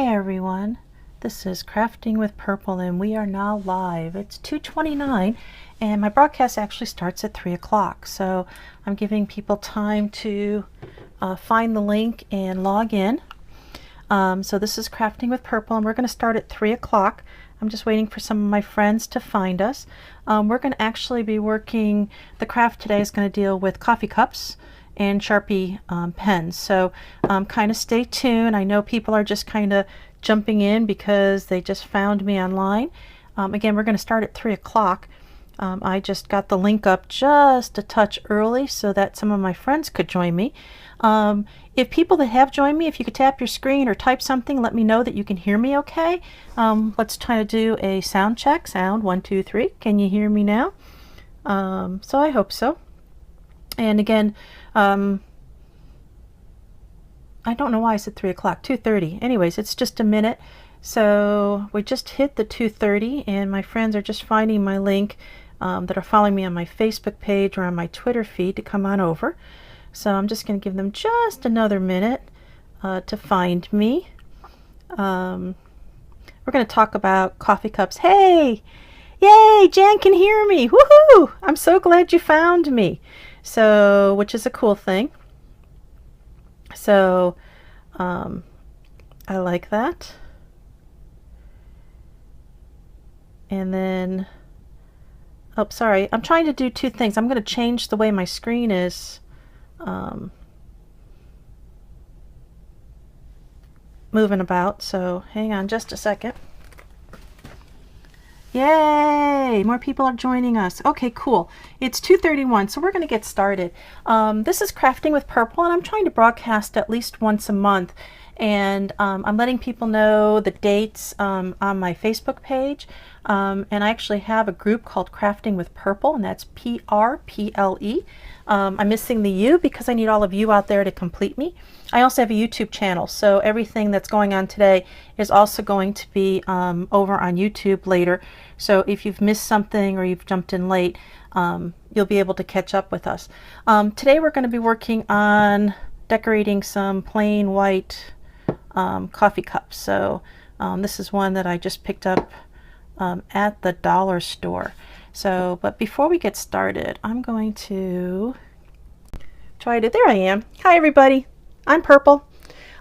Hi everyone, this is Crafting with Purple and we are now live. It's 2:29 and my broadcast actually starts at 3 o'clock, so I'm giving people time to find the link and log in. So this is Crafting with Purple and we're going to start at 3 o'clock. I'm just waiting for some of my friends to find us. We're going to actually be working, the craft today is going to deal with coffee cups and Sharpie pens, so kind of stay tuned. I know people are just kind of jumping in because they just found me online. Again, we're going to start at 3 o'clock. I just got the link up just a touch early so that some of my friends could join me. If people that have joined me, if you could tap your screen or type something, let me know that you can hear me okay. Let's try to do a sound check. Sound 1 2 3. Can you hear me now? So I hope so. And again, I don't know why I said 3 o'clock, 2:30. Anyways, it's just a minute. So we just hit the 2:30 and my friends are just finding my link that are following me on my Facebook page or on my Twitter feed to come on over. So I'm just going to give them just another minute to find me. We're going to talk about coffee cups. Hey! Yay! Jan can hear me! Woohoo! I'm so glad you found me. So, which is a cool thing. So, I like that. And then, oh, sorry, I'm trying to do two things. I'm going to change the way my screen is moving about. So, hang on just a second. Yay! More people are joining us. Okay, cool. It's 2:31, so we're going to get started. This is Crafting with Purple, and I'm trying to broadcast at least once a month. And I'm letting people know the dates on my Facebook page. And I actually have a group called Crafting with Purple, and that's PRPLE. I'm missing the U because I need all of you out there to complete me. I also have a YouTube channel, so everything that's going on today is also going to be over on YouTube later. So if you've missed something or you've jumped in late, you'll be able to catch up with us. Today we're going to be working on decorating some plain white coffee cups. So this is one that I just picked up at the dollar store. So, but before we get started, I'm going to try to, there I am. Hi everybody, I'm Purple.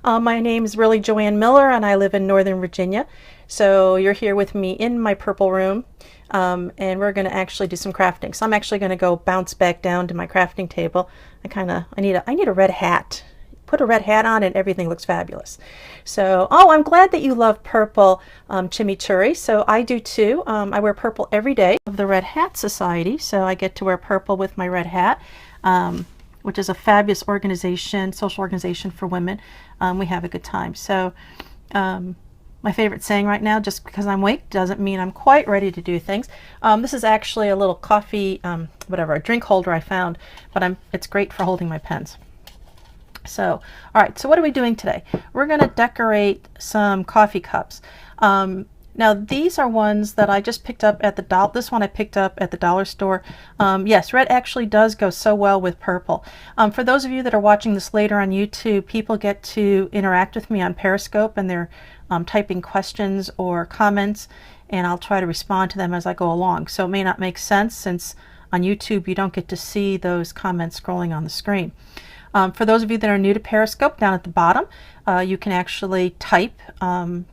My name is really Joanne Miller and I live in Northern Virginia. So you're here with me in my purple room and we're going to actually do some crafting. So I'm actually going to go bounce back down to my crafting table. I need a red hat. Put a red hat on and everything looks fabulous. So, oh, I'm glad that you love purple, chimichurri. So I do too. I wear purple every day of the Red Hat Society. So I get to wear purple with my red hat, which is a fabulous organization, social organization for women. We have a good time. So my favorite saying right now, just because I'm awake doesn't mean I'm quite ready to do things. This is actually a little coffee, a drink holder I found, but it's great for holding my pens. So, all right, so what are we doing today? We're going to decorate some coffee cups. Now, these are ones that I just picked up at the this one I picked up at the dollar store. Yes, red actually does go so well with purple. For those of you that are watching this later on YouTube, people get to interact with me on Periscope and they're typing questions or comments, and I'll try to respond to them as I go along. So it may not make sense since on YouTube you don't get to see those comments scrolling on the screen. For those of you that are new to Periscope, down at the bottom, you can actually type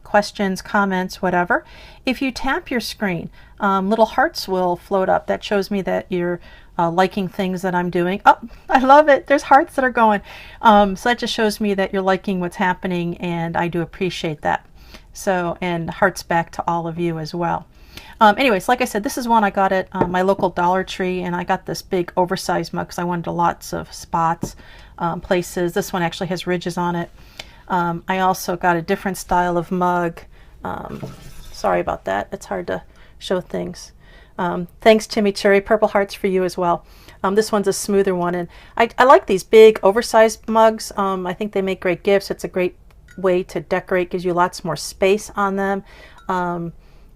questions, comments, whatever. If you tap your screen, little hearts will float up. That shows me that you're liking things that I'm doing. Oh, I love it. There's hearts that are going. So that just shows me that you're liking what's happening, and I do appreciate that. So, and hearts back to all of you as well. Anyways, like I said, this is one I got at my local Dollar Tree, and I got this big oversized mug because I wanted lots of spots, places. This one actually has ridges on it. I also got a different style of mug. Sorry about that. It's hard to show things. Thanks, Chimichurri. Purple hearts for you as well. This one's a smoother one, and I like these big oversized mugs. I think they make great gifts. It's a great way to decorate, gives you lots more space on them.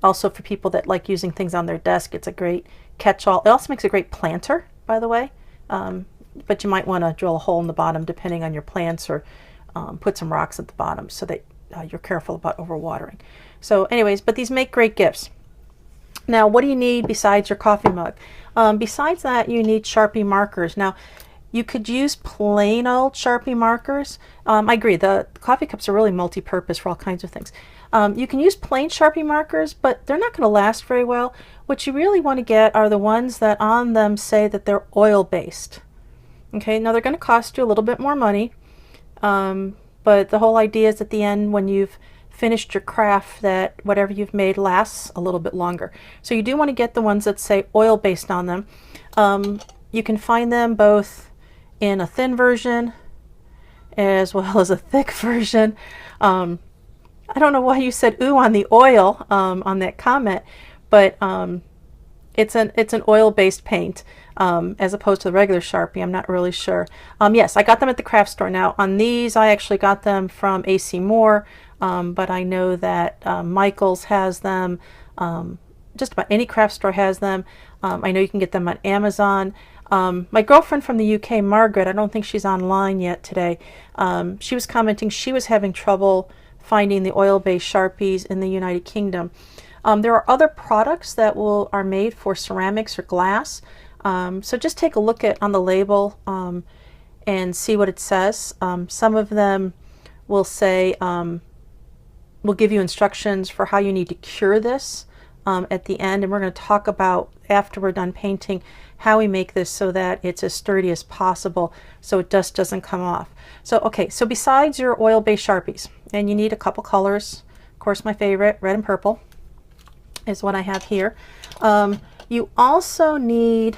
Also for people that like using things on their desk, it's a great catch-all. It also makes a great planter, by the way. But you might want to drill a hole in the bottom depending on your plants, or put some rocks at the bottom so that you're careful about overwatering. So anyways, but these make great gifts. Now, what do you need besides your coffee mug? Besides that, you need Sharpie markers. Now, you could use plain old Sharpie markers. I agree, the coffee cups are really multi-purpose for all kinds of things. You can use plain Sharpie markers, but they're not going to last very well. What you really want to get are the ones that on them say that they're oil-based. Okay, now they're going to cost you a little bit more money, but the whole idea is at the end, when you've finished your craft, that whatever you've made lasts a little bit longer. So you do want to get the ones that say oil-based on them. You can find them both in a thin version as well as a thick version. I don't know why you said ooh on the oil on that comment, but it's an oil-based paint as opposed to the regular Sharpie. I'm not really sure. Yes, I got them at the craft store. Now on these, I actually got them from AC Moore, but I know that Michael's has them. Just about any craft store has them. I know you can get them on Amazon. My girlfriend from the UK, Margaret, I don't think she's online yet today. She was commenting she was having trouble finding the oil-based Sharpies in the United Kingdom. There are other products that are made for ceramics or glass. So just take a look on the label and see what it says. Some of them will say, will give you instructions for how you need to cure this at the end. And we're going to talk about, after we're done painting, how we make this so that it's as sturdy as possible so it just doesn't come off. So okay, so besides your oil-based Sharpies, and you need a couple colors, of course my favorite, red and purple, is what I have here. You also need,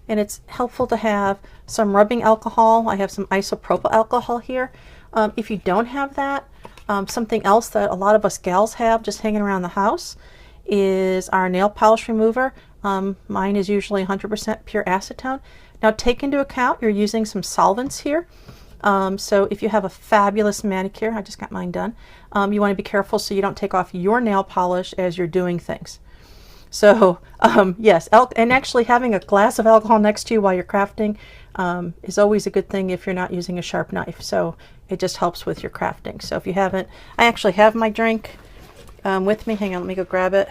and it's helpful to have, some rubbing alcohol. I have some isopropyl alcohol here. If you don't have that, something else that a lot of us gals have just hanging around the house is our nail polish remover. Mine is usually 100% pure acetone. Now take into account you're using some solvents here. So if you have a fabulous manicure, I just got mine done, you want to be careful so you don't take off your nail polish as you're doing things. So yes, and actually having a glass of alcohol next to you while you're crafting is always a good thing if you're not using a sharp knife. So it just helps with your crafting. So if you haven't, I actually have my drink with me. Hang on, let me go grab it.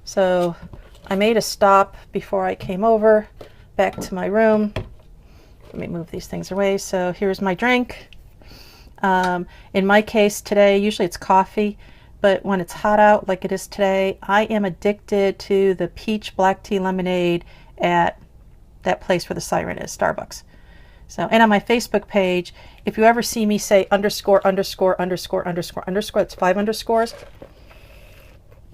So I made a stop before I came over back to my room. Let me move these things away. So here's my drink. In my case today, usually it's coffee, but when it's hot out like it is today, I am addicted to the peach black tea lemonade at that place where the siren is, Starbucks. So, and on my Facebook page, if you ever see me say underscore, underscore, underscore, underscore, underscore, it's 5 underscores.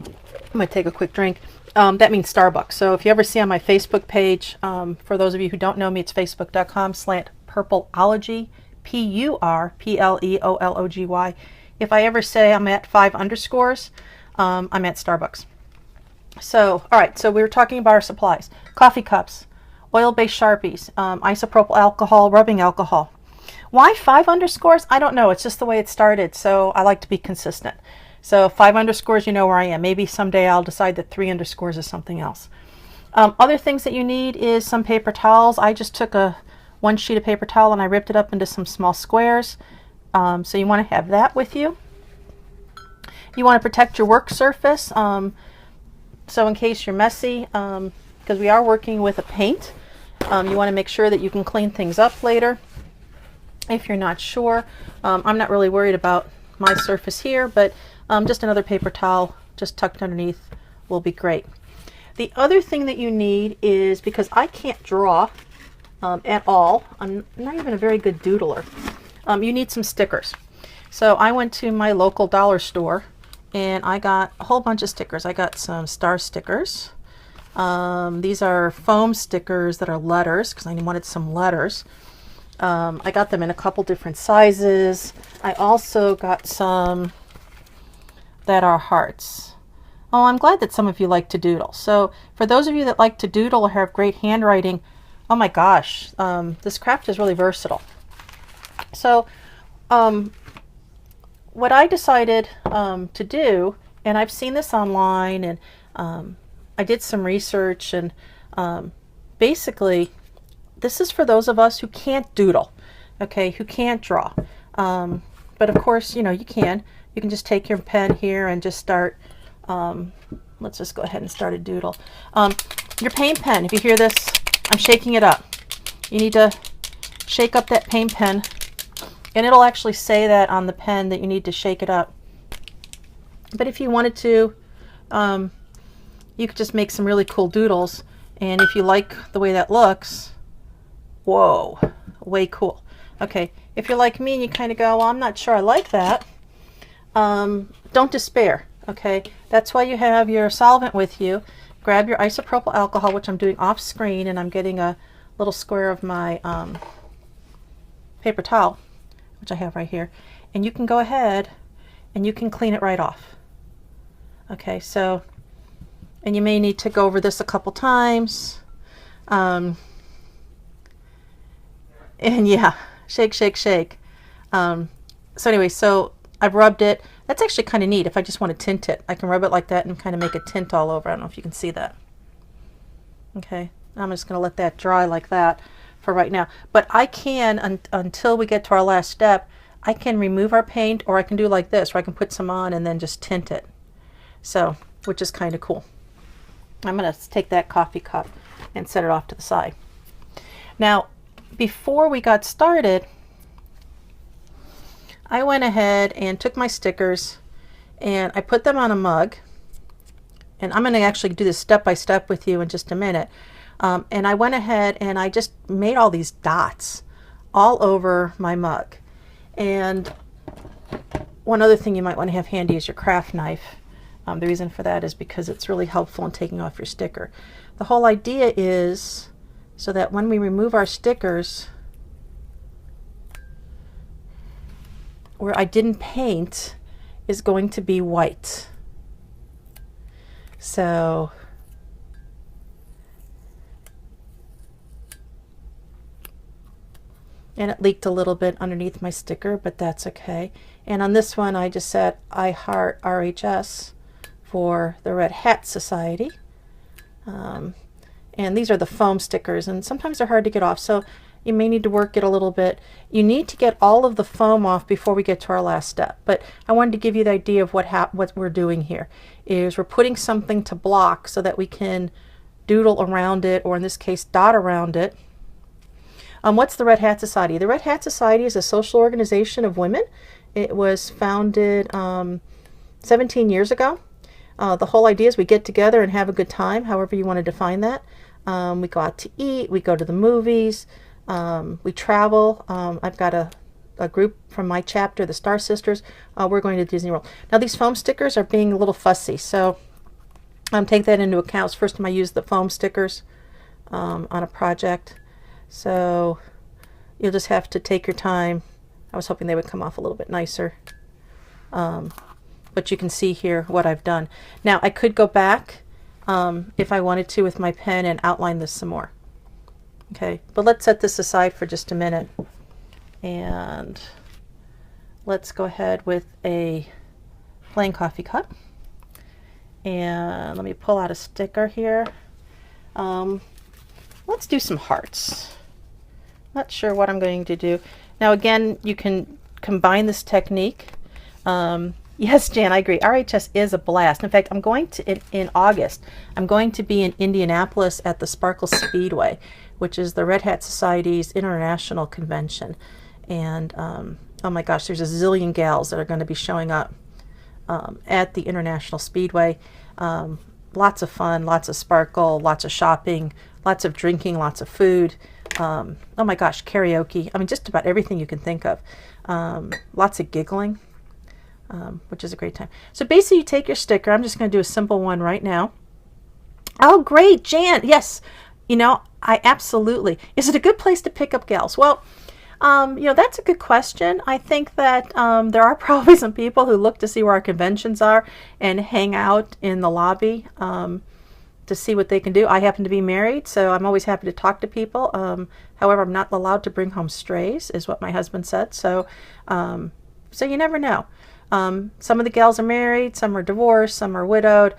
I'm going to take a quick drink. That means Starbucks. So if you ever see on my Facebook page, for those of you who don't know me, it's facebook.com/purpleology, PURPLEOLOGY. If I ever say I'm at 5 underscores, I'm at Starbucks. So, all right, so we were talking about our supplies. Coffee cups, oil-based Sharpies, isopropyl alcohol, rubbing alcohol. Why 5 underscores? I don't know. It's just the way it started, so I like to be consistent. So 5 underscores, you know where I am. Maybe someday I'll decide that 3 underscores is something else. Other things that you need is some paper towels. I just took one sheet of paper towel and I ripped it up into some small squares. So you want to have that with you. You want to protect your work surface. So in case you're messy, because we are working with a paint, you want to make sure that you can clean things up later if you're not sure. I'm not really worried about my surface here, but just another paper towel just tucked underneath will be great. The other thing that you need is, because I can't draw at all, I'm not even a very good doodler, you need some stickers. So I went to my local dollar store and I got a whole bunch of stickers. I got some star stickers. These are foam stickers that are letters because I wanted some letters. I got them in a couple different sizes. I also got some that are hearts. Oh, I'm glad that some of you like to doodle. So for those of you that like to doodle or have great handwriting, oh my gosh, this craft is really versatile. So what I decided to do, and I've seen this online, and I did some research, and basically this is for those of us who can't doodle, okay, who can't draw. But of course, you know, you can just take your pen here and just start, let's just go ahead and start a doodle. Your paint pen, if you hear this, I'm shaking it up. You need to shake up that paint pen, and it'll actually say that on the pen that you need to shake it up. But if you wanted to, you could just make some really cool doodles, and if you like the way that looks, whoa, way cool. Okay, if you're like me and you kind of go, well, I'm not sure I like that, don't despair, okay? That's why you have your solvent with you. Grab your isopropyl alcohol, which I'm doing off screen, and I'm getting a little square of my paper towel, which I have right here, and you can go ahead and you can clean it right off. Okay, so, and you may need to go over this a couple times. And yeah, shake, shake, shake. So anyway, so I've rubbed it. That's actually kind of neat. If I just want to tint it, I can rub it like that and kind of make a tint all over. I don't know if you can see that. Okay, I'm just going to let that dry like that for right now. But I can, until we get to our last step, I can remove our paint, or I can do like this, where I can put some on and then just tint it. So, which is kind of cool. I'm going to take that coffee cup and set it off to the side. Now, before we got started, I went ahead and took my stickers and I put them on a mug. And I'm going to actually do this step by step with you in just a minute. And I went ahead and I just made all these dots all over my mug. And one other thing you might want to have handy is your craft knife. The reason for that is because it's really helpful in taking off your sticker. The whole idea is so that when we remove our stickers, where I didn't paint is going to be white. So and it leaked a little bit underneath my sticker, but that's okay. And on this one I just said I heart RHS for the Red Hat Society. And these are the foam stickers, and sometimes they're hard to get off, so you may need to work it a little bit. You need to get all of the foam off before we get to our last step. But I wanted to give you the idea of what we're doing here. Is we're putting something to block so that we can doodle around it, or in this case dot around it. What's the Red Hat Society? The Red Hat Society is a social organization of women. It was founded 17 years ago. The whole idea is we get together and have a good time, however you want to define that. We go out to eat, we go to the movies, we travel. I've got a group from my chapter, the Star Sisters. We're going to Disney World. Now these foam stickers are being a little fussy, so take that into account. It's the first time I used the foam stickers on a project. So you'll just have to take your time. I was hoping they would come off a little bit nicer. But you can see here what I've done. Now I could go back if I wanted to with my pen and outline this some more. Okay, but let's set this aside for just a minute. And let's go ahead with a plain coffee cup. And let me pull out a sticker here. Let's do some hearts. Not sure what I'm going to do. Now again, you can combine this technique. Yes, Jan, I agree. RHS is a blast. In fact, I'm going to, in August, I'm going to be in Indianapolis at the Sparkle Speedway, which is the Red Hat Society's international convention. And oh my gosh, there's a zillion gals that are going to be showing up at the International Speedway. Lots of fun, lots of sparkle, lots of shopping, lots of drinking, lots of food. Oh my gosh, karaoke. I mean, just about everything you can think of. Lots of giggling. Which is a great time. So basically you take your sticker. I'm just going to do a simple one right now. Oh great, Jan, yes, you know, I absolutely. Is it a good place to pick up gals? Well, you know, that's a good question. I think that there are probably some people who look to see where our conventions are and hang out in the lobby to see what they can do. I happen to be married, so I'm always happy to talk to people. However, I'm not allowed to bring home strays, is what my husband said. So, so you never know. Some of the gals are married, some are divorced, some are widowed,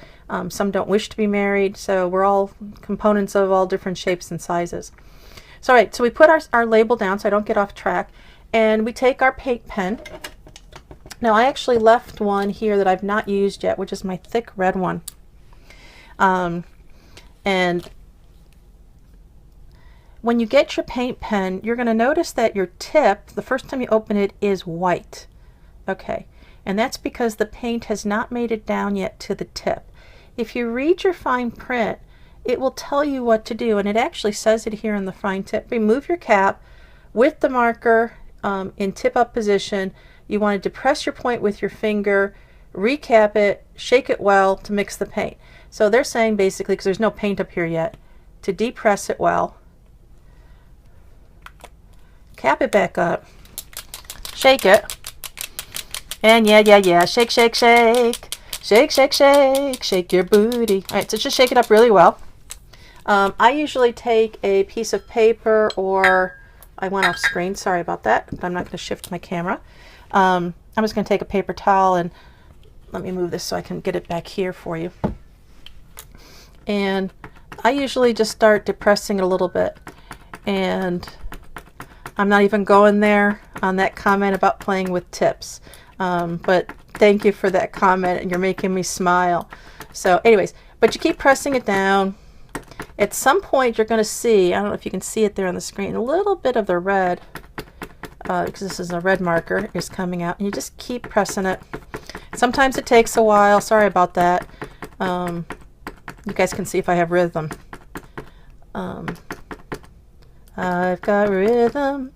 some don't wish to be married. So we're all components of all different shapes and sizes. So, all right, so we put our label down so I don't get off track, and we take our paint pen Now I actually left one here that I've not used yet, which is my thick red one. And when you get your paint pen, you're going to notice that your tip, the first time you open it, is white. Okay, and that's because the paint has not made it down yet to the tip. If you read your fine print, it will tell you what to do, and it actually says it here in the fine tip. Remove your cap with the marker in tip up position. You want to depress your point with your finger, recap it, shake it well to mix the paint. So they're saying basically, because there's no paint up here yet, to depress it well, cap it back up, shake it, and yeah, shake, shake, shake, shake, shake, shake, shake your booty. All right, so just shake it up really well. I usually take a piece of paper, or I went off screen, sorry about that. I'm not going to shift my camera. I'm just going to take a paper towel, and let me move this so I can get it back here for you. And I usually just start depressing it a little bit, and I'm not even going there on that comment about playing with tips, but thank you for that comment, and you're making me smile. So anyways, but you keep pressing it down. At some point you're going to see, I don't know if you can see it there on the screen, a little bit of the red, because this is a red marker, is coming out, and you just keep pressing it. Sometimes it takes a while, sorry about that. You guys can see if I have rhythm. I've got rhythm,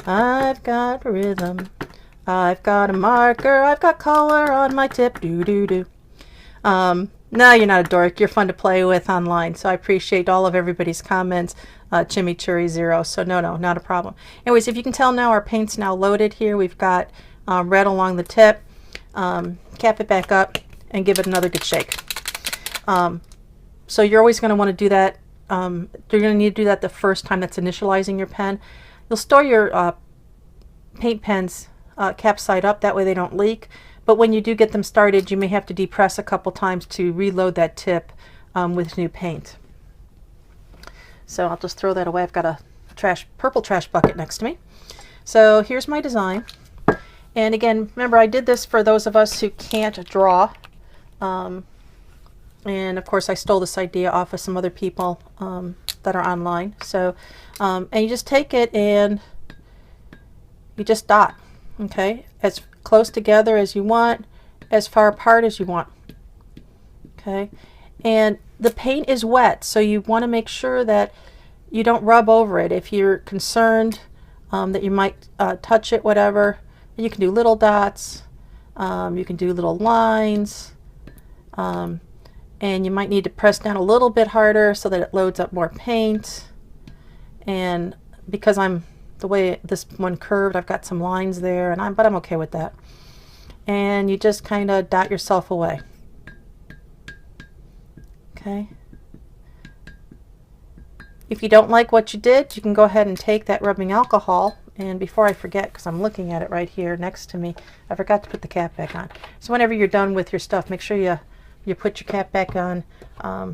I've got rhythm, I've got a marker, I've got color on my tip, do do do. No, you're not a dork, you're fun to play with online, so I appreciate all of everybody's comments. Chimichurri 0, so no, not a problem. Anyways, if you can tell now, our paint's now loaded here. We've got red along the tip. Cap it back up and give it another good shake. So you're always going to want to do that. You're going to need to do that the first time that's initializing your pen. You'll store your paint pens cap side up, that way they don't leak. But when you do get them started, you may have to depress a couple times to reload that tip with new paint. So I'll just throw that away. I've got a purple trash bucket next to me. So here's my design. And again, remember, I did this for those of us who can't draw. And of course I stole this idea off of some other people that are online. So and you just take it and you just dot, okay, as close together as you want, as far apart as you want, okay. And the paint is wet, so you want to make sure that you don't rub over it. If you're concerned that you might touch it, whatever, you can do little dots, you can do little lines, and you might need to press down a little bit harder so that it loads up more paint. And because the way this one curved, I've got some lines there, and but I'm okay with that. And you just kind of dot yourself away. Okay. If you don't like what you did, you can go ahead and take that rubbing alcohol, and before I forget, because I'm looking at it right here next to me, I forgot to put the cap back on. So whenever you're done with your stuff, make sure you put your cap back on.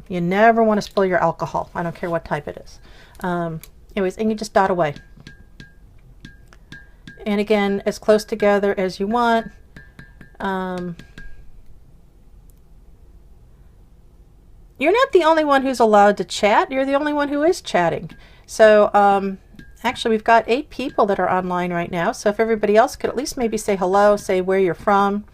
You never want to spill your alcohol. I don't care what type it is. Anyways, and you just dot away. And again, as close together as you want. You're not the only one who's allowed to chat. You're the only one who is chatting. So actually we've got 8 people that are online right now. So if everybody else could at least maybe say hello, say where you're from,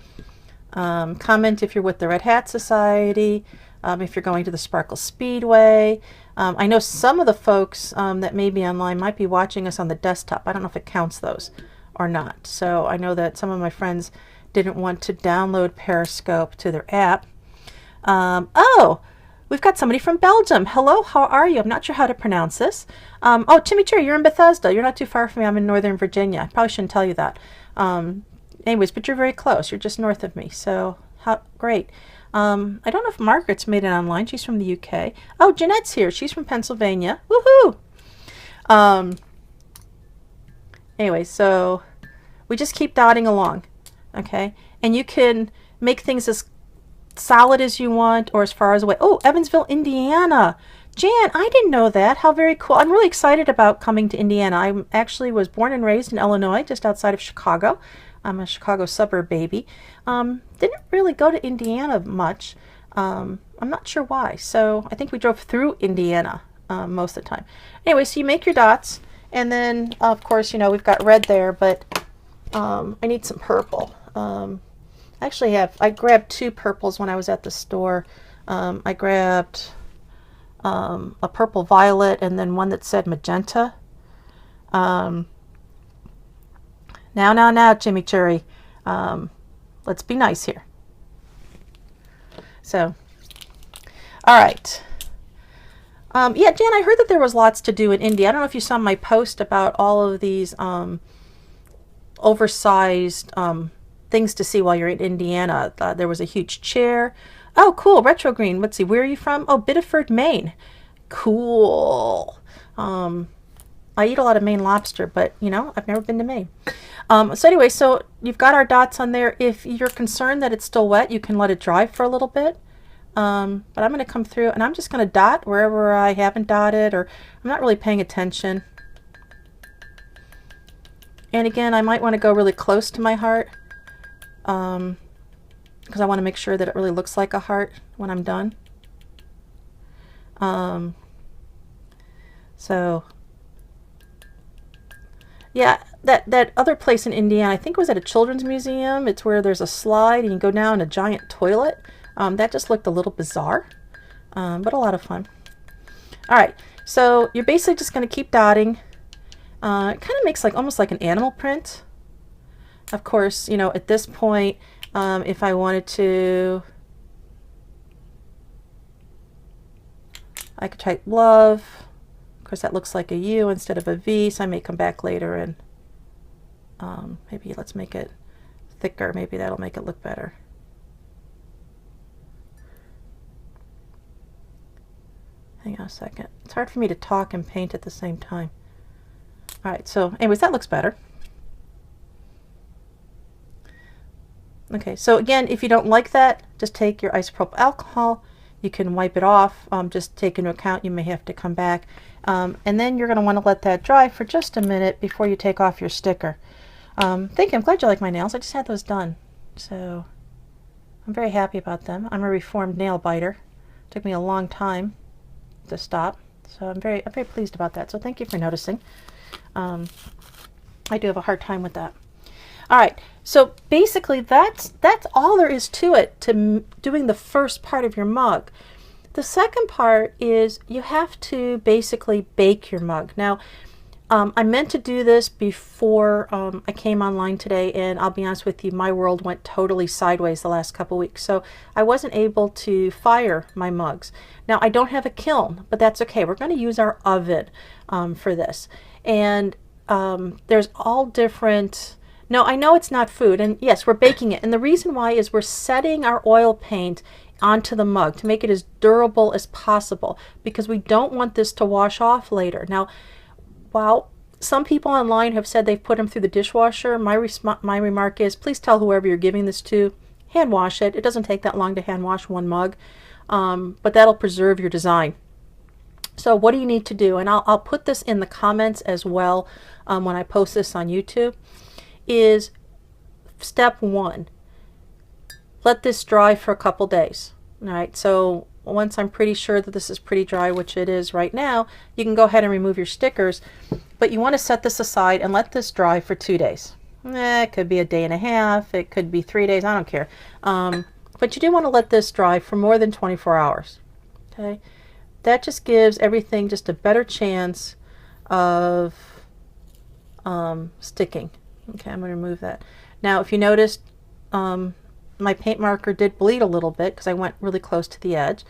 comment if you're with the Red Hat Society, if you're going to the Sparkle Speedway. I know some of the folks that may be online might be watching us on the desktop. I don't know if it counts those or not. So I know that some of my friends didn't want to download Periscope to their app. Oh, we've got somebody from Belgium. Hello, how are you? I'm not sure how to pronounce this. Oh, Chimichurri, you're in Bethesda. You're not too far from me. I'm in Northern Virginia. I probably shouldn't tell you that. Anyways, but you're very close. You're just north of me. So great. I don't know if Margaret's made it online. She's from the UK. Oh, Jeanette's here. She's from Pennsylvania. Woohoo! Anyway, so we just keep dotting along, okay? And you can make things as solid as you want or as far as away. Oh, Evansville, Indiana. Jan, I didn't know that. How very cool. I'm really excited about coming to Indiana. I actually was born and raised in Illinois, just outside of Chicago. I'm a Chicago suburb baby. Didn't really go to Indiana much. I'm not sure why. So I think we drove through Indiana most of the time. Anyway, so you make your dots, and then of course, you know, we've got red there, but I need some purple. I grabbed two purples when I was at the store. I grabbed a purple violet and then one that said magenta. Now, Chimichurri. Let's be nice here. So, all right. Yeah, Jan, I heard that there was lots to do in India. I don't know if you saw my post about all of these oversized things to see while you're in Indiana. There was a huge chair. Oh, cool. Retro green. Let's see. Where are you from? Oh, Biddeford, Maine. Cool. I eat a lot of Maine lobster, but, you know, I've never been to Maine. So anyway, so you've got our dots on there. If you're concerned that it's still wet, you can let it dry for a little bit. But I'm going to come through, and I'm just going to dot wherever I haven't dotted, or I'm not really paying attention. And again, I might want to go really close to my heart, because I want to make sure that it really looks like a heart when I'm done. So yeah, that other place in Indiana, I think it was at a children's museum. It's where there's a slide and you go down a giant toilet. That just looked a little bizarre, but a lot of fun. All right, so you're basically just going to keep dotting. It kind of makes like almost like an animal print. Of course, you know, at this point, if I wanted to, I could type love. Of course, that looks like a U instead of a V, so I may come back later and maybe let's make it thicker. Maybe that'll make it look better. Hang on a second. It's hard for me to talk and paint at the same time. All right, so anyways, that looks better. Okay, so again, if you don't like that, just take your isopropyl alcohol. You can wipe it off. Just take into account you may have to come back. And then you're going to want to let that dry for just a minute before you take off your sticker. Thank you. I'm glad you like my nails. I just had those done. So I'm very happy about them. I'm a reformed nail biter. It took me a long time to stop. So I'm very pleased about that. So thank you for noticing. I do have a hard time with that. All right, so basically that's all there is to it, to doing the first part of your mug. The second part is you have to basically bake your mug. Now, I meant to do this before I came online today, and I'll be honest with you, my world went totally sideways the last couple weeks, so I wasn't able to fire my mugs. Now, I don't have a kiln, but that's okay. We're going to use our oven for this. And there's all different... No, I know it's not food, and yes, we're baking it. And the reason why is we're setting our oil paint onto the mug to make it as durable as possible, because we don't want this to wash off later. Now, while some people online have said they've put them through the dishwasher, my remark is, please tell whoever you're giving this to, hand wash it. It doesn't take that long to hand wash one mug, but that'll preserve your design. So what do you need to do? And I'll put this in the comments as well when I post this on YouTube. Is step one, let this dry for a couple days. All right, so once I'm pretty sure that this is pretty dry, which it is right now, you can go ahead and remove your stickers, but you want to set this aside and let this dry for 2 days. It could be a day and a half, it could be 3 days, I don't care. But you do want to let this dry for more than 24 hours. Okay, that just gives everything just a better chance of sticking. Okay, I'm going to remove that. Now, if you noticed, my paint marker did bleed a little bit because I went really close to the edge.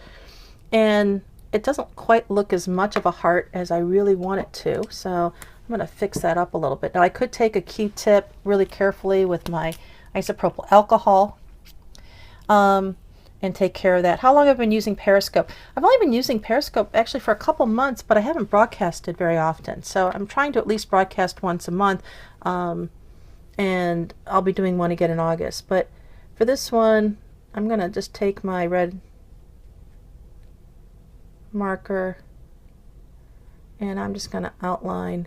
And it doesn't quite look as much of a heart as I really want it to. So I'm going to fix that up a little bit. Now, I could take a Q-tip really carefully with my isopropyl alcohol and take care of that. How long have I been using Periscope? I've only been using Periscope actually for a couple months, but I haven't broadcasted very often. So I'm trying to at least broadcast once a month. And I'll be doing one again in August. But for this one, I'm going to just take my red marker and I'm just going to outline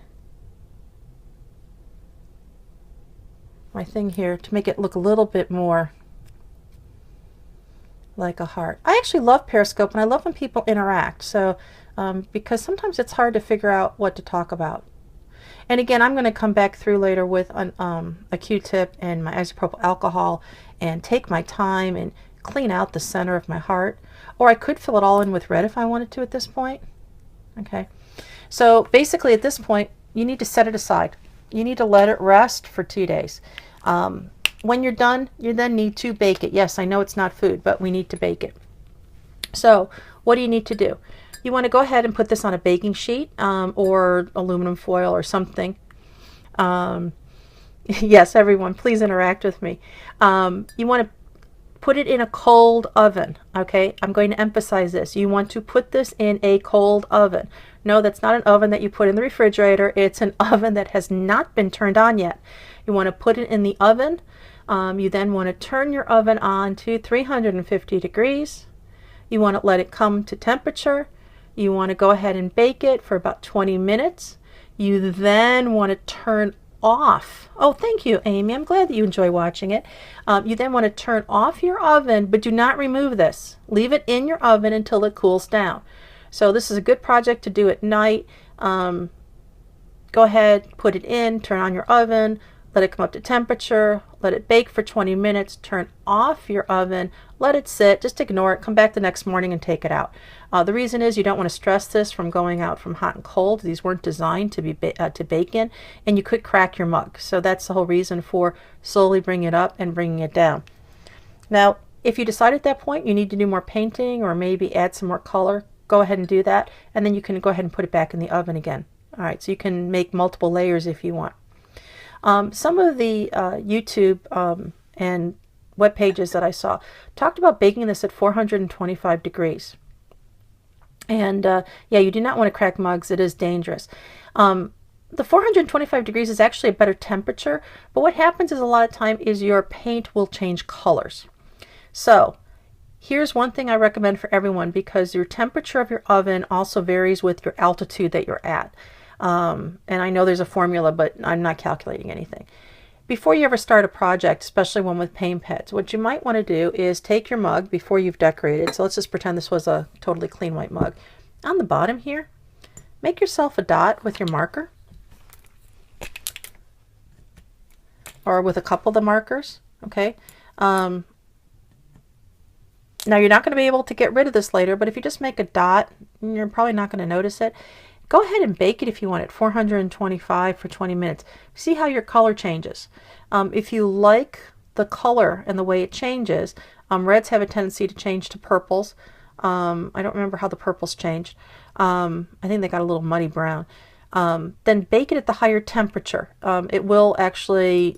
my thing here to make it look a little bit more like a heart. I actually love Periscope, and I love when people interact, so because sometimes it's hard to figure out what to talk about. And again, I'm going to come back through later with a Q-tip and my isopropyl alcohol and take my time and clean out the center of my heart. Or I could fill it all in with red if I wanted to at this point. Okay, so basically at this point you need to set it aside. You need to let it rest for 2 days. When you're done, you then need to bake it. Yes, I know it's not food, but we need to bake it. So what do you need to do? You want to go ahead and put this on a baking sheet or aluminum foil or something. Yes, everyone, please interact with me. You want to put it in a cold oven, okay? I'm going to emphasize this. You want to put this in a cold oven. No, that's not an oven that you put in the refrigerator. It's an oven that has not been turned on yet. You want to put it in the oven. You then want to turn your oven on to 350 degrees. You want to let it come to temperature. You want to go ahead and bake it for about 20 minutes. You then want to turn off. Oh, thank you, Amy. I'm glad that you enjoy watching it. You then want to turn off your oven, but do not remove this. Leave it in your oven until it cools down. So this is a good project to do at night. Go ahead, put it in, turn on your oven, let it come up to temperature, let it bake for 20 minutes, turn off your oven, let it sit, just ignore it, come back the next morning and take it out. The reason is you don't want to stress this from going out from hot and cold. These weren't designed to be to bake in, and you could crack your mug. So that's the whole reason for slowly bringing it up and bringing it down. Now, if you decide at that point you need to do more painting or maybe add some more color, go ahead and do that, and then you can go ahead and put it back in the oven again. All right, so you can make multiple layers if you want. Some of the YouTube and web pages that I saw talked about baking this at 425 degrees. And yeah, you do not want to crack mugs. It is dangerous. The 425 degrees is actually a better temperature, but what happens is a lot of time is your paint will change colors. So here's one thing I recommend for everyone, because your temperature of your oven also varies with your altitude that you're at. And I know there's a formula, but I'm not calculating anything. Before you ever start a project, especially one with paint pens, what you might want to do is take your mug before you've decorated. So let's just pretend this was a totally clean white mug. On the bottom here, make yourself a dot with your marker, or with a couple of the markers, okay? Now you're not going to be able to get rid of this later, but if you just make a dot, you're probably not going to notice it. Go ahead and bake it if you want at 425 for 20 minutes. See how your color changes. If you like the color and the way it changes, reds have a tendency to change to purples. I don't remember how the purples changed. I think they got a little muddy brown. Then bake it at the higher temperature. It will actually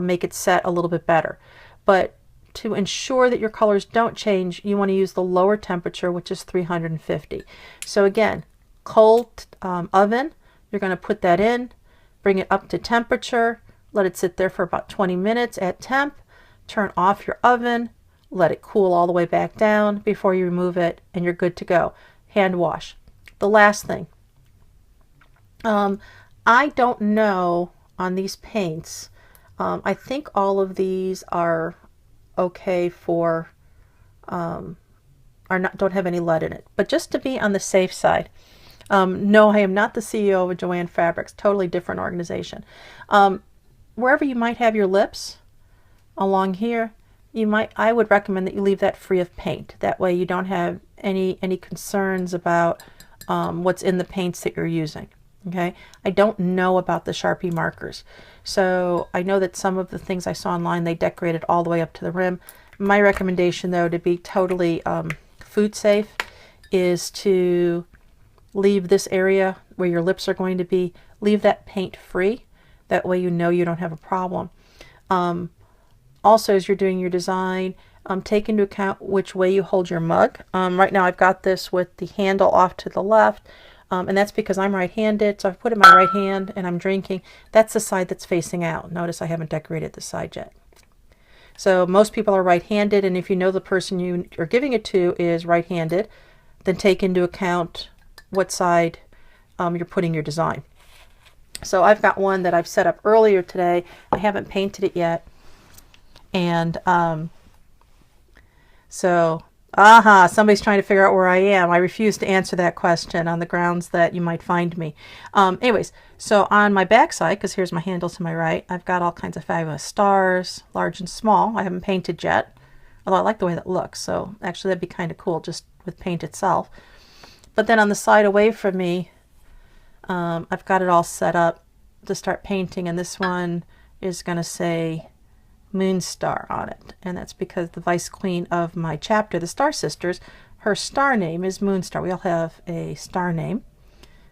make it set a little bit better. But to ensure that your colors don't change, you want to use the lower temperature, which is 350. So again, cold oven, you're going to put that in, bring it up to temperature, let it sit there for about 20 minutes at temp, turn off your oven, let it cool all the way back down before you remove it, and you're good to go. Hand wash. The last thing, I don't know on these paints, I think all of these are okay for, don't have any lead in it, but just to be on the safe side. No, I am not the CEO of Joanne Fabrics, totally different organization. Wherever you might have your lips along here, I would recommend that you leave that free of paint. That way you don't have any concerns about what's in the paints that you're using. Okay, I don't know about the Sharpie markers. So I know that some of the things I saw online, they decorated all the way up to the rim. My recommendation, though, to be totally food safe is to leave this area where your lips are going to be, leave that paint free. That way you know you don't have a problem. Also, as you're doing your design, take into account which way you hold your mug. Right now I've got this with the handle off to the left, and that's because I'm right-handed, so I've put it in my right hand and I'm drinking. That's the side that's facing out. Notice I haven't decorated the side yet. So most people are right-handed, and if you know the person you're giving it to is right-handed, then take into account what side you're putting your design. So I've got one that I've set up earlier today. I haven't painted it yet. And somebody's trying to figure out where I am. I refuse to answer that question on the grounds that you might find me. Anyways, so on my back side, because here's my handle to my right, I've got all kinds of fabulous stars, large and small. I haven't painted yet, although I like the way that looks. So actually that'd be kind of cool just with paint itself. But then on the side away from me, I've got it all set up to start painting, and this one is going to say Moonstar on it, and that's because the vice queen of my chapter, the Star Sisters, her star name is Moonstar. We all have a star name.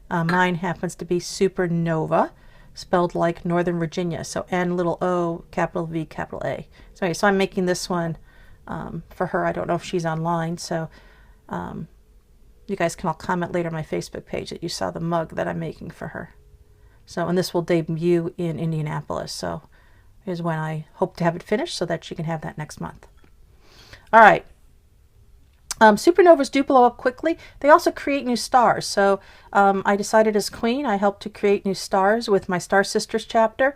Mine happens to be Supernova, spelled like Northern Virginia, so N little O capital V capital A. So anyway, so I'm making this one for her. I don't know if she's online, so you guys can all comment later on my Facebook page that you saw the mug that I'm making for her. So, and this will debut in Indianapolis, so is when I hope to have it finished so that she can have that next month. All right. Supernovas do blow up quickly. They also create new stars. So I decided as queen, I helped to create new stars with my Star Sisters chapter.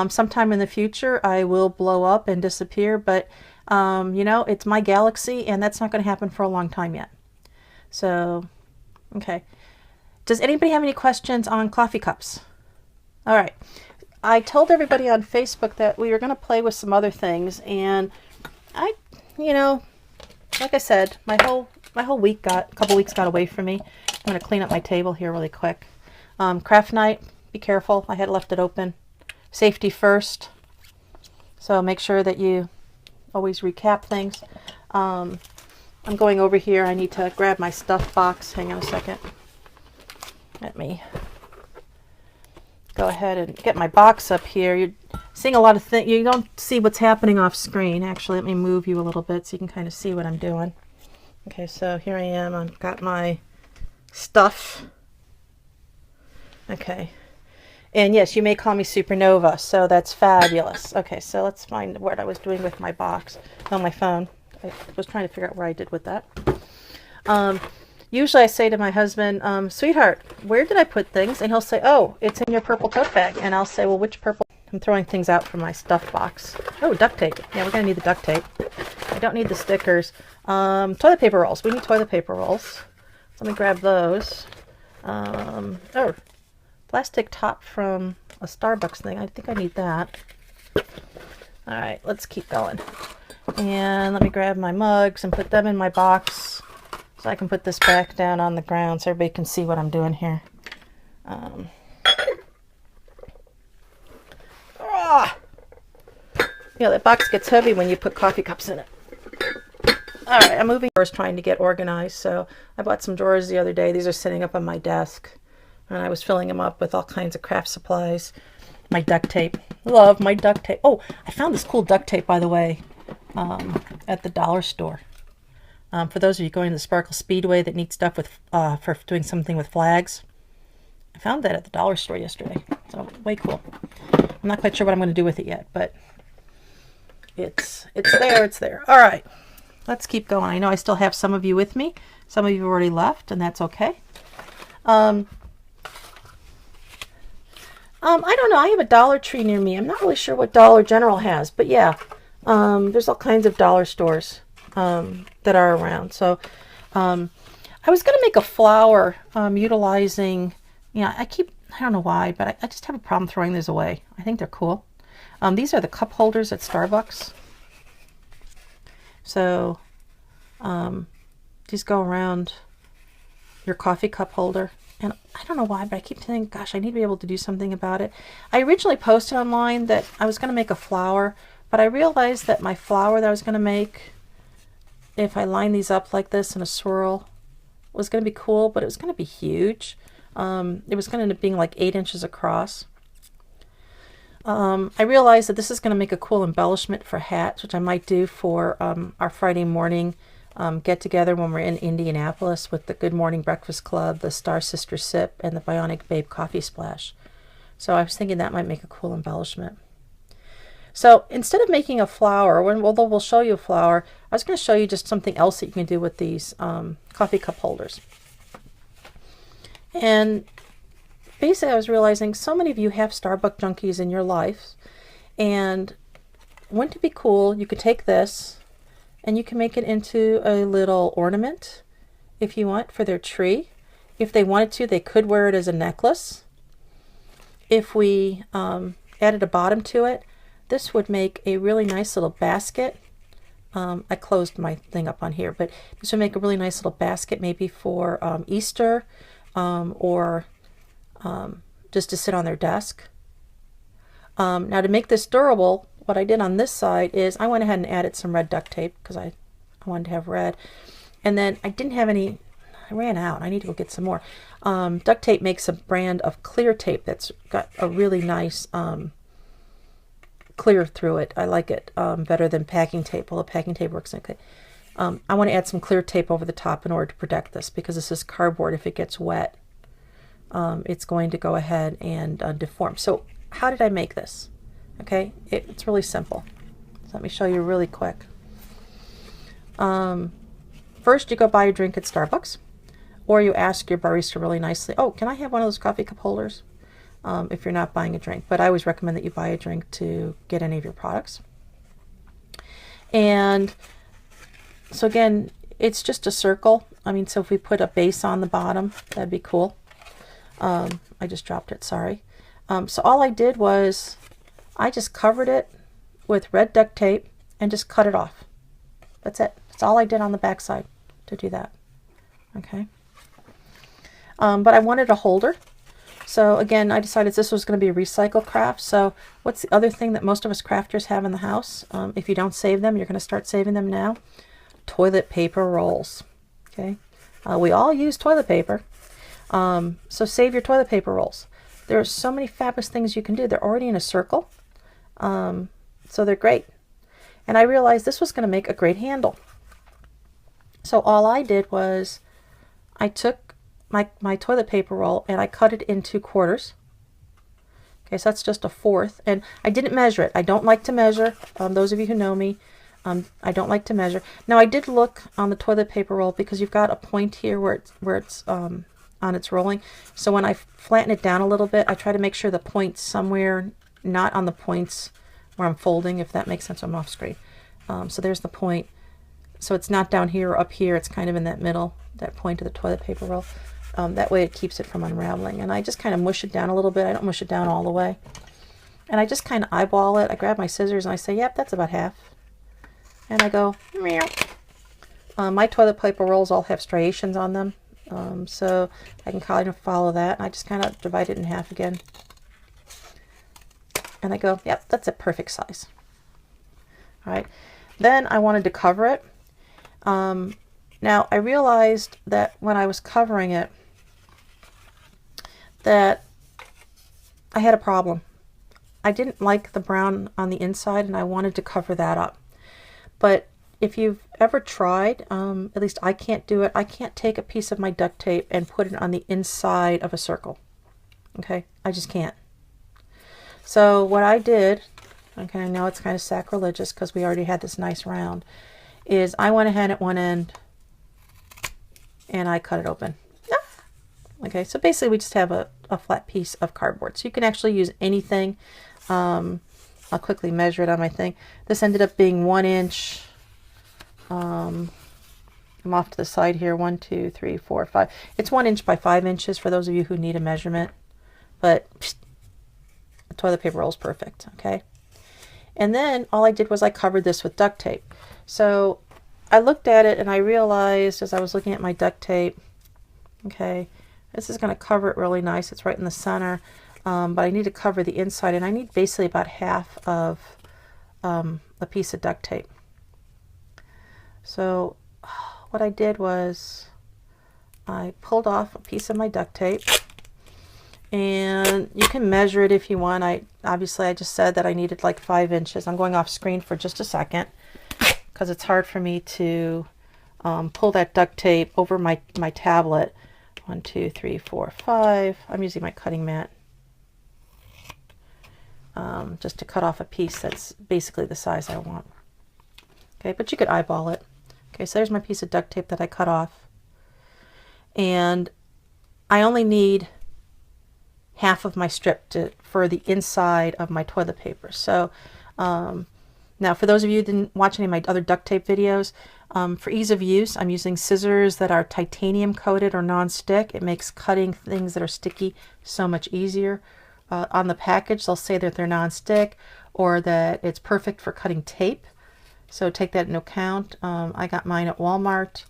Sometime in the future, I will blow up and disappear, but you know, it's my galaxy, and that's not going to happen for a long time yet. So, okay. Does anybody have any questions on coffee cups? All right. I told everybody on Facebook that we were going to play with some other things, and you know, like I said, my whole week a couple weeks got away from me. I'm going to clean up my table here really quick. Craft night, be careful. I had left it open. Safety first. So make sure that you always recap things. I'm going over here. I need to grab my stuff box. Hang on a second. Let me go ahead and get my box up here. You're seeing a lot of things. You don't see what's happening off screen. Actually, let me move you a little bit so you can kind of see what I'm doing. Okay, so here I am. I've got my stuff. Okay. And yes, you may call me Supernova, so that's fabulous. Okay, so let's find what I was doing with my box on my phone. I was trying to figure out where I did with that. Usually I say to my husband, sweetheart, where did I put things? And he'll say, oh, it's in your purple tote bag. And I'll say, well, which purple? I'm throwing things out from my stuff box. Oh, duct tape. Yeah, we're going to need the duct tape. I don't need the stickers. Toilet paper rolls. We need toilet paper rolls. Let me grab those. Oh, plastic top from a Starbucks thing. I think I need that. All right, let's keep going. And let me grab my mugs and put them in my box so I can put this back down on the ground so everybody can see what I'm doing here. Yeah, that box gets heavy when you put coffee cups in it. All right, I'm moving first, trying to get organized. So I bought some drawers the other day. These are sitting up on my desk, and I was filling them up with all kinds of craft supplies. My duct tape. Love my duct tape. Oh, I found this cool duct tape, by the way, at the dollar store. For those of you going to the Sparkle Speedway that need stuff with for doing something with flags, I found that at the dollar store yesterday. So way cool. I'm not quite sure what I'm going to do with it yet, but it's there. It's there. All right, let's keep going. I know I still have some of you with me. Some of you have already left, and that's okay. I don't know. I have a Dollar Tree near me. I'm not really sure what Dollar General has, but yeah, there's all kinds of dollar stores that are around. So I was going to make a flower utilizing, I don't know why, but I just have a problem throwing these away. I think they're cool. These are the cup holders at Starbucks. So these go around your coffee cup holder. And I don't know why, but I keep thinking, gosh, I need to be able to do something about it. I originally posted online that I was going to make a flower, but I realized that my flower that I was going to make, if I line these up like this in a swirl, was going to be cool, but it was going to be huge. It was going to end up being like 8 inches across. I realized that this is going to make a cool embellishment for hats, which I might do for our Friday morning get together when we're in Indianapolis with the Good Morning Breakfast Club, the Star Sister Sip, and the Bionic Babe Coffee Splash. So I was thinking that might make a cool embellishment. So instead of making a flower, although we'll show you a flower, I was going to show you just something else that you can do with these coffee cup holders. And basically I was realizing so many of you have Starbucks junkies in your life, and wouldn't it be cool, you could take this and you can make it into a little ornament if you want for their tree. If they wanted to, they could wear it as a necklace. If we added a bottom to it, this would make a really nice little basket. I closed my thing up on here, but this would make a really nice little basket maybe for Easter, or just to sit on their desk. Now to make this durable, what I did on this side is I went ahead and added some red duct tape because I wanted to have red. And then I didn't have any, I ran out. I need to go get some more. Duct tape makes a brand of clear tape that's got a really nice clear through it. I like it better than packing tape, although packing tape works okay. I want to add some clear tape over the top in order to protect this, because this is cardboard. If it gets wet, it's going to go ahead and deform. So how did I make this? Okay, it's really simple. So let me show you really quick. First, you go buy a drink at Starbucks, or you ask your barista really nicely, oh, can I have one of those coffee cup holders? If you're not buying a drink. But I always recommend that you buy a drink to get any of your products. And so again, it's just a circle. I mean, so if we put a base on the bottom, that'd be cool. I just dropped it, sorry. So all I did was I just covered it with red duct tape and just cut it off. That's it. That's all I did on the back side to do that. Okay. But I wanted a holder. So again, I decided this was going to be a recycle craft. So what's the other thing that most of us crafters have in the house? If you don't save them, you're going to start saving them now. Toilet paper rolls. Okay. We all use toilet paper. So save your toilet paper rolls. There are so many fabulous things you can do. They're already in a circle. So they're great. And I realized this was going to make a great handle. So all I did was I took my toilet paper roll and I cut it into quarters. Okay, so that's just a fourth. And I didn't measure it. I don't like to measure. Those of you who know me, I don't like to measure. Now I did look on the toilet paper roll because you've got a point here where it's on its rolling. So when I flatten it down a little bit, I try to make sure the point's somewhere not on the points where I'm folding, if that makes sense. I'm off screen. So there's the point. So it's not down here or up here. It's kind of in that middle, that point of the toilet paper roll. That way it keeps it from unraveling. And I just kind of mush it down a little bit. I don't mush it down all the way. And I just kind of eyeball it. I grab my scissors and I say, yep, that's about half. And I go, meow. My toilet paper rolls all have striations on them. So I can kind of follow that. And I just kind of divide it in half again. And I go, yep, that's a perfect size. All right. Then I wanted to cover it. Now I realized that when I was covering it, that I had a problem. I didn't like the brown on the inside and I wanted to cover that up. But if you've ever tried, at least I can't do it, I can't take a piece of my duct tape and put it on the inside of a circle. Okay, I just can't. So what I did, okay, I know it's kind of sacrilegious because we already had this nice round, is I went ahead at one end and I cut it open. Okay, so basically we just have a flat piece of cardboard. So you can actually use anything. I'll quickly measure it on my thing. This ended up being 1 inch. I'm off to the side here. 1, 2, 3, 4, 5. It's 1 inch by 5 inches for those of you who need a measurement. But psh, the toilet paper roll is perfect. Okay. And then all I did was I covered this with duct tape. So I looked at it and I realized as I was looking at my duct tape, okay, this is going to cover it really nice. It's right in the center. But I need to cover the inside, and I need basically about half of a piece of duct tape. So what I did was I pulled off a piece of my duct tape, and you can measure it if you want. Obviously I just said that I needed like 5 inches. I'm going off screen for just a second because it's hard for me to pull that duct tape over my tablet. 1, 2, 3, 4, 5. I'm using my cutting mat. Just to cut off a piece that's basically the size I want. Okay, but you could eyeball it. Okay, so there's my piece of duct tape that I cut off. And I only need half of my strip for the inside of my toilet paper. So now for those of you who didn't watch any of my other duct tape videos, for ease of use, I'm using scissors that are titanium coated or non-stick. It makes cutting things that are sticky so much easier. On the package, they'll say that they're non-stick or that it's perfect for cutting tape. So take that into account. I got mine at Walmart.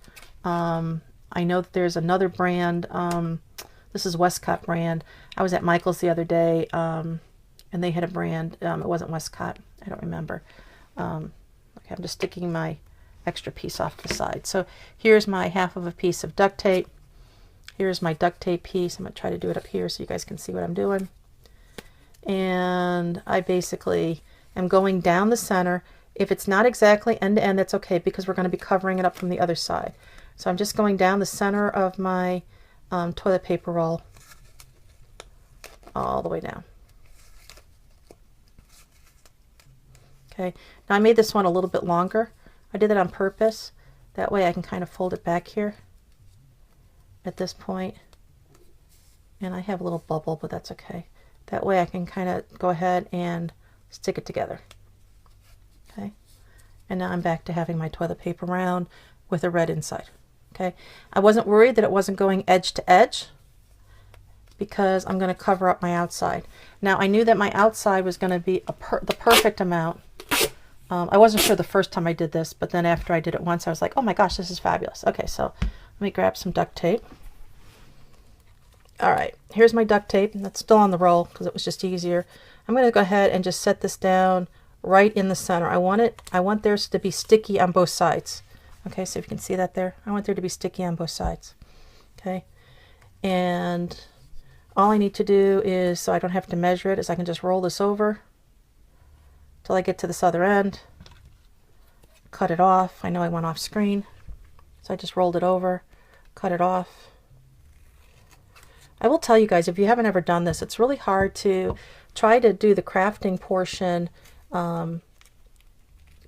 I know that there's another brand. This is Westcott brand. I was at Michael's the other day, and they had a brand. It wasn't Westcott. I don't remember. Okay, I'm just sticking my extra piece off to the side. So here's my half of a piece of duct tape. Here's my duct tape piece. I'm going to try to do it up here so you guys can see what I'm doing. And I basically am going down the center. If it's not exactly end to end, that's okay, because we're going to be covering it up from the other side. So I'm just going down the center of my toilet paper roll all the way down. Okay, now I made this one a little bit longer. I did that on purpose. That way I can kind of fold it back here at this point. And I have a little bubble, but that's okay. That way I can kind of go ahead and stick it together. Okay, and now I'm back to having my toilet paper round with a red inside. Okay, I wasn't worried that it wasn't going edge to edge because I'm going to cover up my outside. Now I knew that my outside was going to be the perfect amount. I wasn't sure the first time I did this, but then after I did it once, I was like, oh my gosh, this is fabulous. Okay, so let me grab some duct tape. All right, here's my duct tape, and that's still on the roll because it was just easier. I'm going to go ahead and just set this down right in the center. I want theirs to be sticky on both sides. Okay, so if you can see that there, I want there to be sticky on both sides. Okay, and all I need to do is, so I don't have to measure it, is I can just roll this over till I get to this other end, cut it off. I know I went off screen, so I just rolled it over, cut it off. I will tell you guys, if you haven't ever done this, it's really hard to try to do the crafting portion,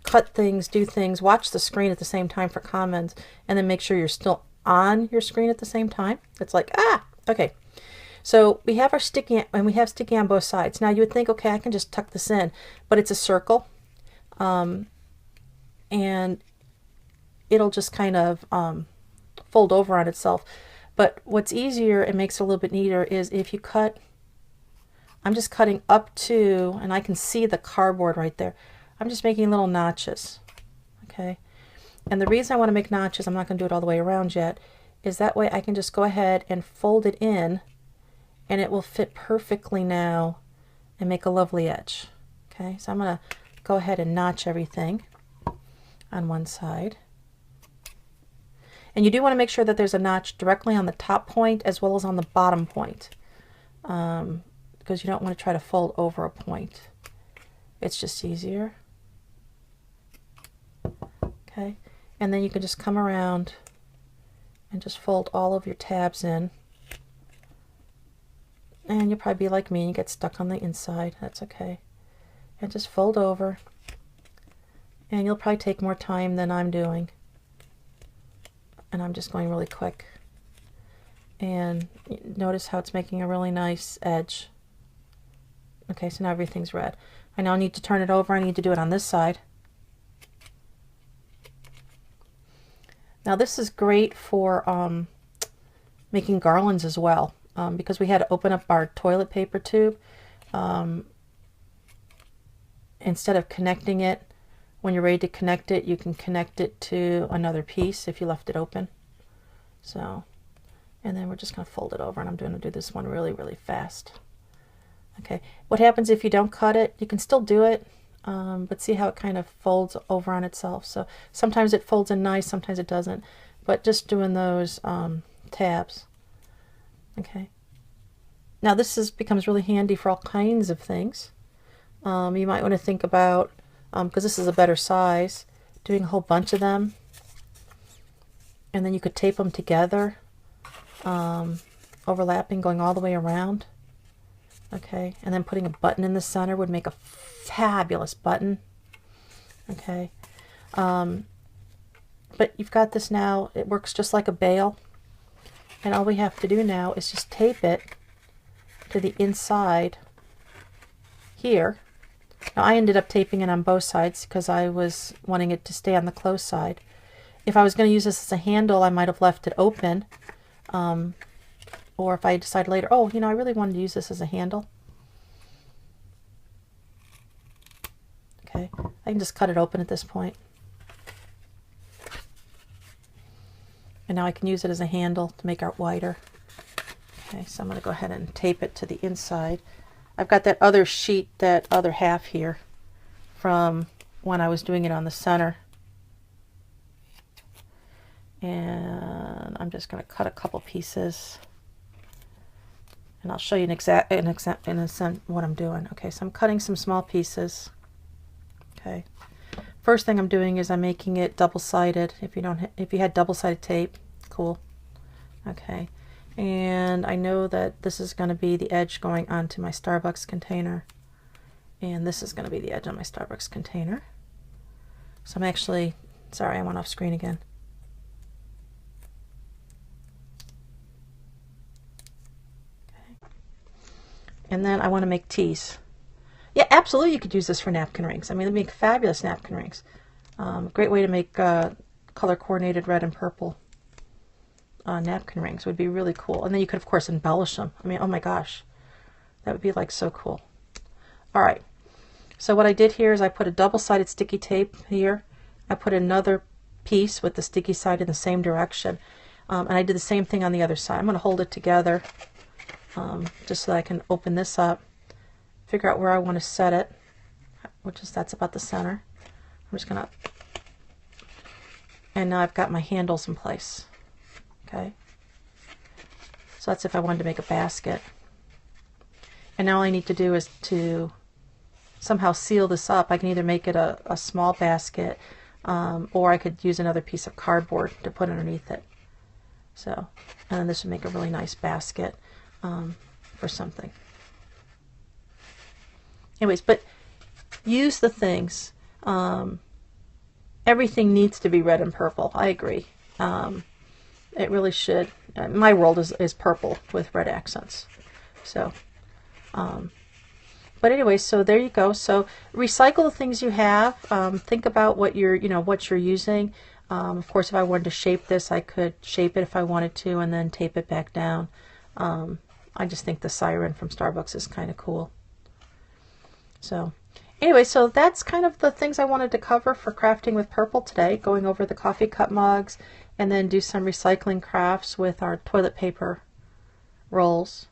cut things, do things, watch the screen at the same time for comments, and then make sure you're still on your screen at the same time. It's like, okay. So we have our sticky, and we have sticky on both sides. Now you would think, okay, I can just tuck this in, but it's a circle, and it'll just kind of fold over on itself. But what's easier and makes it a little bit neater is if you cut, I'm just cutting up to, and I can see the cardboard right there. I'm just making little notches, okay? And the reason I want to make notches, I'm not going to do it all the way around yet, is that way I can just go ahead and fold it in, and it will fit perfectly now and make a lovely edge. Okay, so I'm going to go ahead and notch everything on one side. And you do want to make sure that there's a notch directly on the top point as well as on the bottom point, because you don't want to try to fold over a point. It's just easier. Okay, and then you can just come around and just fold all of your tabs in. And you'll probably be like me and get stuck on the inside. That's okay. And just fold over. And you'll probably take more time than I'm doing. And I'm just going really quick. And notice how it's making a really nice edge. Okay, so now everything's red. I now need to turn it over. I need to do it on this side. Now this is great for making garlands as well. Because we had to open up our toilet paper tube. Instead of connecting it, when you're ready to connect it, you can connect it to another piece if you left it open. So, and then we're just going to fold it over, and I'm going to do this one really, really fast. Okay, what happens if you don't cut it? You can still do it, but see how it kind of folds over on itself. So sometimes it folds in nice, sometimes it doesn't. But just doing those tabs. Okay. Now this becomes really handy for all kinds of things. You might want to think about, because this is a better size, doing a whole bunch of them. And then you could tape them together, overlapping, going all the way around. Okay, and then putting a button in the center would make a fabulous button. Okay, but you've got this now. It works just like a bail. And all we have to do now is just tape it to the inside here. Now I ended up taping it on both sides because I was wanting it to stay on the closed side. If I was going to use this as a handle, I might have left it open. Or if I decide later, oh, you know, I really wanted to use this as a handle. Okay, I can just cut it open at this point. And now I can use it as a handle to make it wider. Okay, so I'm going to go ahead and tape it to the inside. I've got that other sheet, that other half here from when I was doing it on the center. And I'm just going to cut a couple pieces. And I'll show you in a sense what I'm doing. Okay, so I'm cutting some small pieces. Okay. First thing I'm doing is I'm making it double-sided. If you had double-sided tape, cool. Okay. And I know that this is going to be the edge going onto my Starbucks container. And this is going to be the edge on my Starbucks container. So I'm actually, sorry, I went off screen again. Okay. And then I want to make tees. Yeah, absolutely, you could use this for napkin rings. I mean, they make fabulous napkin rings. Great way to make color-coordinated red and purple napkin rings would be really cool. And then you could, of course, embellish them. I mean, oh my gosh, that would be like so cool. All right, so what I did here is I put a double-sided sticky tape here. I put another piece with the sticky side in the same direction. And I did the same thing on the other side. I'm going to hold it together just so that I can open this up. Figure out where I want to set it, which is that's about the center. I'm just gonna, and now I've got my handles in place. Okay, so that's if I wanted to make a basket. And now all I need to do is to somehow seal this up. I can either make it a small basket, or I could use another piece of cardboard to put underneath it. So, and then this would make a really nice basket for something. Anyways, but use the things. Everything needs to be red and purple. I agree. It really should. My world is purple with red accents. So, but anyway, so there you go. So recycle the things you have. Think about what you're using. Of course, if I wanted to shape this, I could shape it if I wanted to, and then tape it back down. I just think the siren from Starbucks is kind of cool. So anyway, so that's kind of the things I wanted to cover for crafting with purple today, going over the coffee cup mugs and then do some recycling crafts with our toilet paper rolls.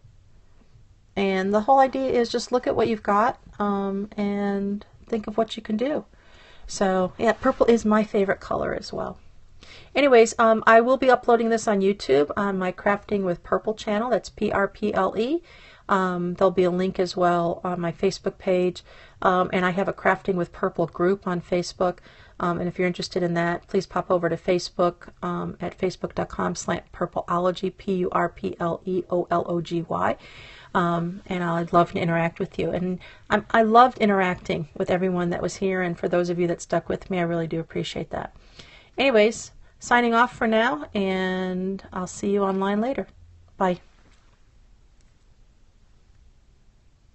And the whole idea is just look at what you've got and think of what you can do. So yeah, purple is my favorite color as well. Anyways, I will be uploading this on YouTube on my Crafting with Purple channel. That's PRPLE. There'll be a link as well on my Facebook page, and I have a Crafting with Purple group on Facebook, and if you're interested in that, please pop over to Facebook at facebook.com/purpleology, PURPLEOLOGY, and I'd love to interact with you. And I loved interacting with everyone that was here, and for those of you that stuck with me, I really do appreciate that. Anyways, signing off for now, and I'll see you online later. Bye.